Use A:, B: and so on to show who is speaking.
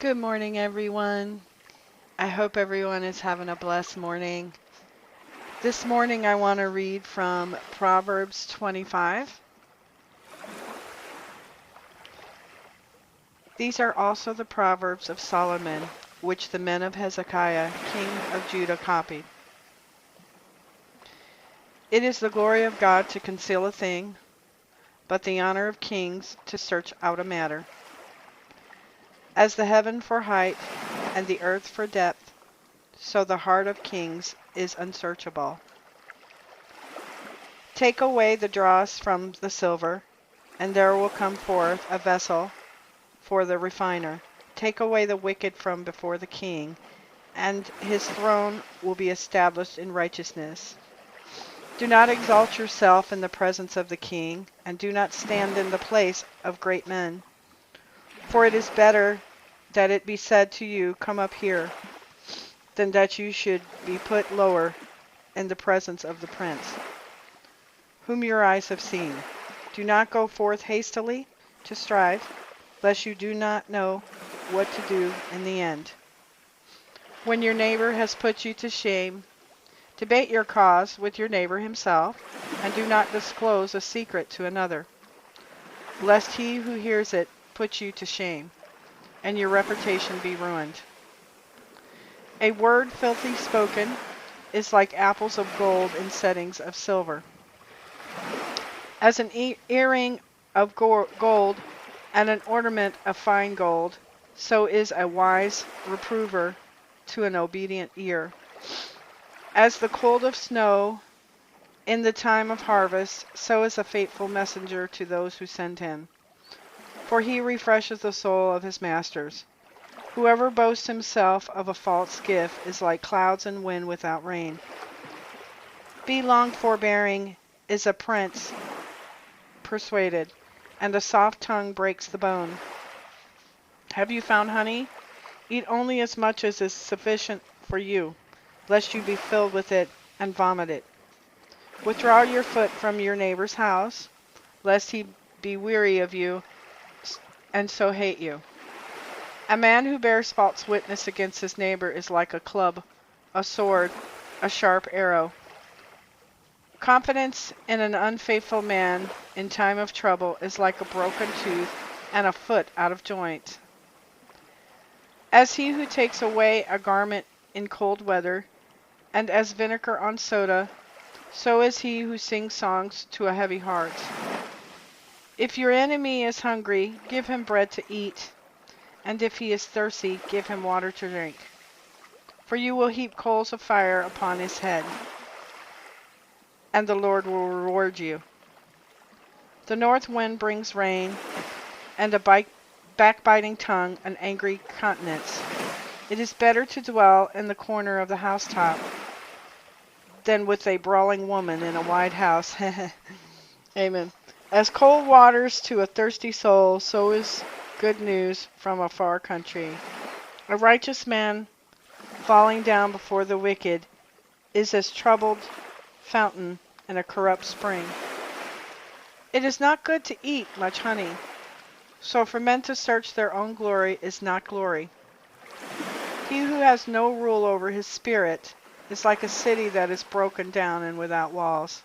A: Good morning, everyone. I hope everyone is having a blessed morning. This morning, I want to read from Proverbs 25. These are also the Proverbs of Solomon, which the men of Hezekiah, king of Judah, copied. It is the glory of God to conceal a thing, but the honor of kings to search out a matter. As the heaven for height and the earth for depth, so the heart of kings is unsearchable. Take away the dross from the silver, and there will come forth a vessel for the refiner. Take away the wicked from before the king, and his throne will be established in righteousness. Do not exalt yourself in the presence of the king, and do not stand in the place of great men. For it is better that it be said to you, "Come up here," than that you should be put lower in the presence of the prince, whom your eyes have seen. Do not go forth hastily to strive, lest you do not know what to do in the end. When your neighbor has put you to shame, debate your cause with your neighbor himself, and do not disclose a secret to another, lest he who hears it put you to shame, and your reputation be ruined. A word filthy spoken is like apples of gold in settings of silver. As an earring of gold and an ornament of fine gold, so is a wise reprover to an obedient ear. As the cold of snow in the time of harvest, so is a faithful messenger to those who send him. For he refreshes the soul of his masters. Whoever boasts himself of a false gift is like clouds and wind without rain. Be long forbearing is a prince persuaded, and a soft tongue breaks the bone. Have you found honey? Eat only as much as is sufficient for you, lest you be filled with it and vomit it. Withdraw your foot from your neighbor's house, lest he be weary of you and so hate you. A man who bears false witness against his neighbor is like a club, a sword, a sharp arrow. Confidence in an unfaithful man in time of trouble is like a broken tooth and a foot out of joint. As he who takes away a garment in cold weather, and as vinegar on soda, so is he who sings songs to a heavy heart. If your enemy is hungry, give him bread to eat, and if he is thirsty, give him water to drink. For you will heap coals of fire upon his head, and the Lord will reward you. The north wind brings rain, and a backbiting tongue an angry countenance. It is better to dwell in the corner of the housetop than with a brawling woman in a wide house. Amen. As cold waters to a thirsty soul, so is good news from a far country. A righteous man falling down before the wicked is as troubled fountain in a corrupt spring. It is not good to eat much honey, so for men to search their own glory is not glory. He who has no rule over his spirit is like a city that is broken down and without walls.